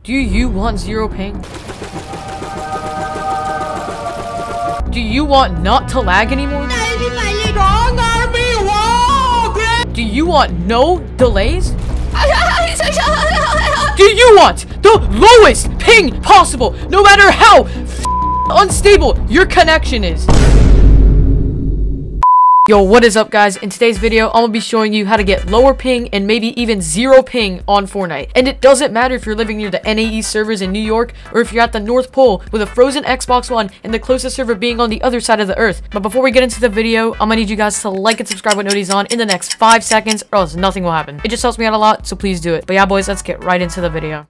Do you want 0 ping? Do you want not to lag anymore? Do you want no delays? Do you want the lowest ping possible, no matter how unstable your connection is? Yo, what is up, guys? In today's video, I'm gonna be showing you how to get lower ping and maybe even 0 ping on Fortnite. And it doesn't matter if you're living near the NAE servers in New York or if you're at the North Pole with a frozen Xbox One and the closest server being on the other side of the earth. But before we get into the video, I'm gonna need you guys to like and subscribe with notifications on in the next 5 seconds or else nothing will happen. It just helps me out a lot, so please do it. But yeah, boys, let's get right into the video.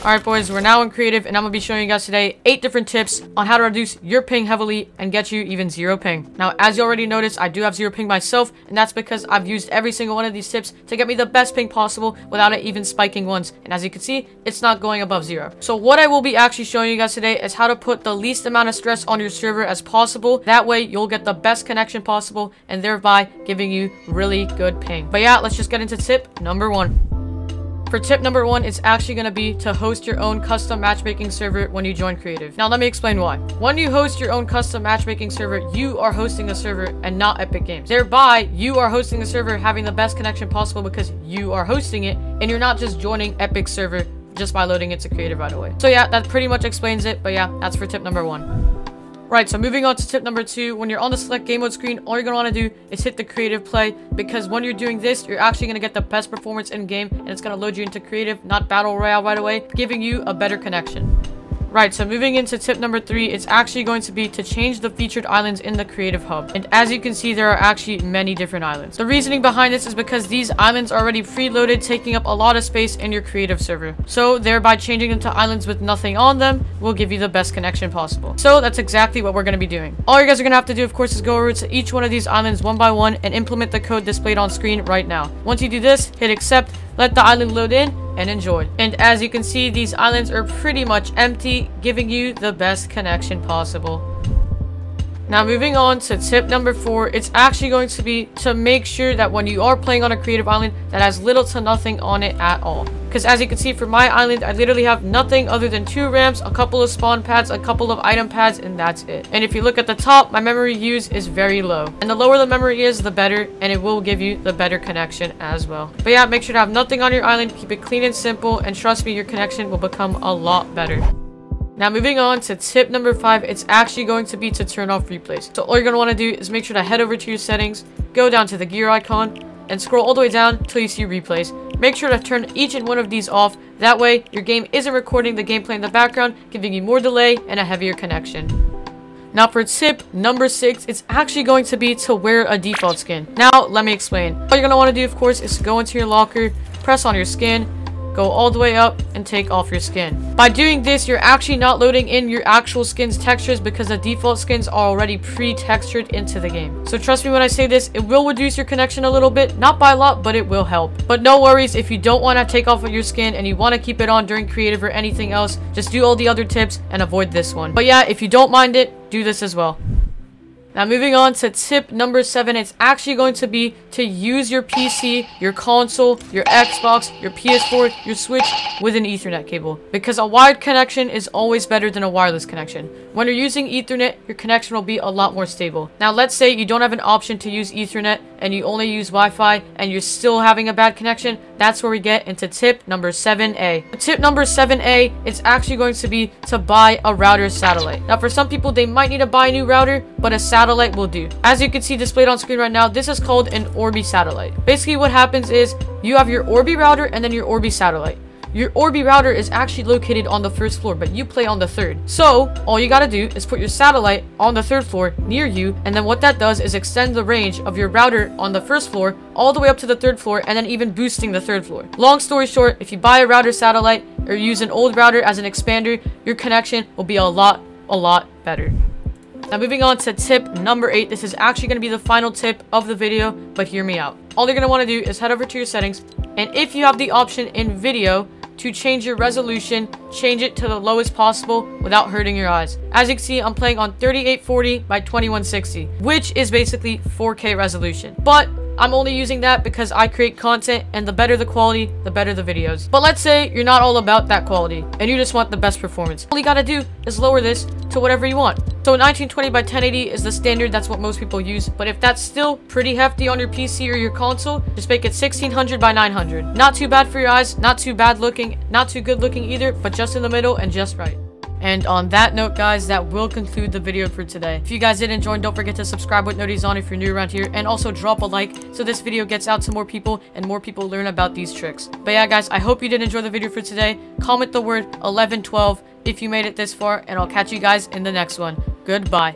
Alright, boys, we're now in creative and I'm gonna be showing you guys today 8 different tips on how to reduce your ping heavily and get you even 0 ping. Now, as you already noticed, I do have 0 ping myself, and that's because I've used every single one of these tips to get me the best ping possible without it even spiking once. And as you can see, it's not going above 0. So what I will be actually showing you guys today is how to put the least amount of stress on your server as possible. That way, you'll get the best connection possible and thereby giving you really good ping. But yeah, let's just get into tip number 1. For tip number 1, it's actually going to be to host your own custom matchmaking server when you join creative. Now, let me explain why. When you host your own custom matchmaking server, you are hosting a server and not Epic Games. Thereby, you are hosting the server having the best connection possible because you are hosting it and you're not just joining Epic's server just by loading it to creative right away. So yeah, that pretty much explains it. But yeah, that's for tip number 1. Right, so moving on to tip number 2, when you're on the select game mode screen, all you're going to want to do is hit the creative play, because when you're doing this, you're actually going to get the best performance in game, and it's going to load you into creative, not battle royale right away, giving you a better connection. Right, so moving into tip number 3, it's actually going to be to change the featured islands in the creative hub. And as you can see, there are actually many different islands. The reasoning behind this is because these islands are already preloaded, taking up a lot of space in your creative server. So thereby changing them to islands with nothing on them will give you the best connection possible. So that's exactly what we're going to be doing. All you guys are going to have to do, of course, is go over to each one of these islands one by one and implement the code displayed on screen right now. Once you do this, hit accept, let the island load in, and enjoy. And as you can see, these islands are pretty much empty, giving you the best connection possible. Now, moving on to tip number 4, it's actually going to be to make sure that when you are playing on a creative island that has little to nothing on it at all. Because as you can see, for my island, I literally have nothing other than 2 ramps, a couple of spawn pads, a couple of item pads, and that's it. And if you look at the top, my memory use is very low. And the lower the memory is, the better, and it will give you the better connection as well. But yeah, make sure to have nothing on your island, keep it clean and simple, and trust me, your connection will become a lot better. Now, moving on to tip number 5, it's actually going to be to turn off replays. So all you're going to want to do is make sure to head over to your settings, go down to the gear icon, and scroll all the way down until you see replays. Make sure to turn each and one of these off. That way, your game isn't recording the gameplay in the background, giving you more delay and a heavier connection. Now, for tip number 6, it's actually going to be to wear a default skin. Now, let me explain. All you're going to want to do, of course, is to go into your locker, press on your skin, go all the way up and take off your skin. By doing this, you're actually not loading in your actual skin's textures because the default skins are already pre-textured into the game. So trust me when I say this, it will reduce your connection a little bit, not by a lot, but it will help. But no worries, if you don't want to take off your skin and you want to keep it on during creative or anything else, just do all the other tips and avoid this one. But yeah, if you don't mind it, do this as well. Now, moving on to tip number 7, it's actually going to be to use your PC, your console, your Xbox, your PS4, your Switch with an Ethernet cable. Because a wired connection is always better than a wireless connection. When you're using Ethernet, your connection will be a lot more stable. Now, let's say you don't have an option to use Ethernet and you only use Wi-Fi and you're still having a bad connection. That's where we get into tip number 7A. Tip number 7A, it's actually going to be to buy a router satellite. Now, for some people, they might need to buy a new router, but a satellite will do. As you can see displayed on screen right now, this is called an Orbi satellite. Basically, what happens is you have your Orbi router and then your Orbi satellite. Your Orbi router is actually located on the 1st floor, but you play on the 3rd. So, all you gotta do is put your satellite on the 3rd floor near you, and then what that does is extend the range of your router on the 1st floor all the way up to the 3rd floor, and then even boosting the 3rd floor. Long story short, if you buy a router satellite or use an old router as an expander, your connection will be a lot better. Now, moving on to tip number 8, this is actually going to be the final tip of the video, but hear me out. All you're going to want to do is head over to your settings, and if you have the option in video to change your resolution, change it to the lowest possible without hurting your eyes. As you can see, I'm playing on 3840 by 2160, which is basically 4K resolution. But I'm only using that because I create content, and the better the quality, the better the videos. But let's say you're not all about that quality and you just want the best performance. All you gotta do is lower this to whatever you want. So 1920 by 1080 is the standard, that's what most people use. But if that's still pretty hefty on your PC or your console, just make it 1600 by 900. Not too bad for your eyes, not too bad looking, not too good looking either, but just in the middle and just right. And on that note, guys, that will conclude the video for today. If you guys did enjoy, don't forget to subscribe with notifications on if you're new around here, and also drop a like so this video gets out to more people and more people learn about these tricks. But yeah, guys, I hope you did enjoy the video for today. Comment the word 1112 if you made it this far, and I'll catch you guys in the next one. Goodbye.